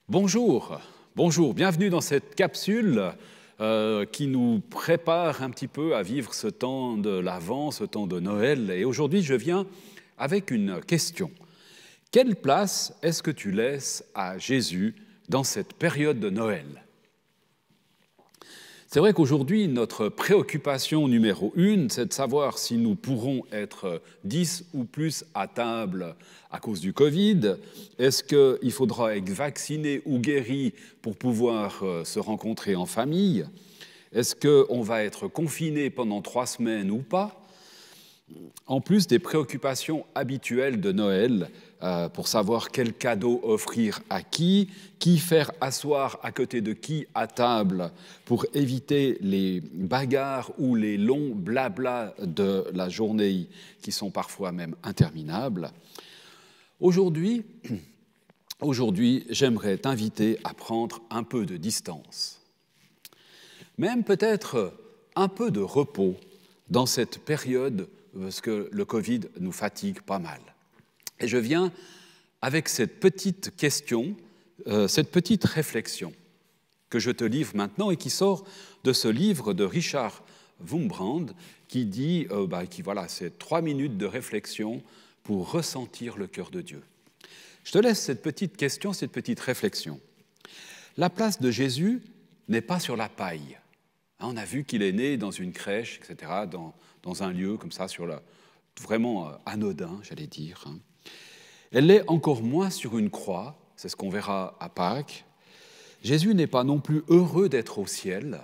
Bonjour, bonjour, bienvenue dans cette capsule qui nous prépare un petit peu à vivre ce temps de l'Avent, ce temps de Noël. Et aujourd'hui, je viens avec une question. Quelle place est-ce que tu laisses à Jésus dans cette période de Noël ? C'est vrai qu'aujourd'hui, notre préoccupation numéro 1, c'est de savoir si nous pourrons être 10 ou plus à table à cause du Covid. Est-ce qu'il faudra être vacciné ou guéri pour pouvoir se rencontrer en famille ? Est-ce qu'on va être confiné pendant 3 semaines ou pas ? En plus des préoccupations habituelles de Noël, pour savoir quel cadeau offrir à qui faire asseoir à côté de qui à table pour éviter les bagarres ou les longs blablas de la journée qui sont parfois même interminables. Aujourd'hui, j'aimerais t'inviter à prendre un peu de distance, même peut-être un peu de repos dans cette période parce que le Covid nous fatigue pas mal. Et je viens avec cette petite question, cette petite réflexion que je te livre maintenant et qui sort de ce livre de Richard Wurmbrand qui dit, c'est 3 minutes de réflexion pour ressentir le cœur de Dieu. Je te laisse cette petite question, cette petite réflexion. La place de Jésus n'est pas sur la paille. On a vu qu'il est né dans une crèche, etc., dans un lieu comme ça, vraiment anodin, j'allais dire. Elle l'est encore moins sur une croix, c'est ce qu'on verra à Pâques. Jésus n'est pas non plus heureux d'être au ciel.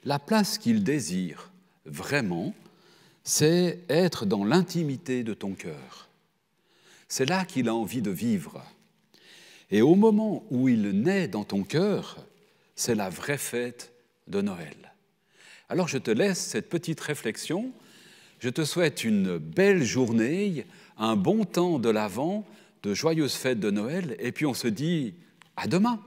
La place qu'il désire vraiment, c'est être dans l'intimité de ton cœur. C'est là qu'il a envie de vivre. Et au moment où il naît dans ton cœur, c'est la vraie fête de Noël. Alors je te laisse cette petite réflexion. Je te souhaite une belle journée, un bon temps de l'Avent, de joyeuses fêtes de Noël, et puis on se dit à demain.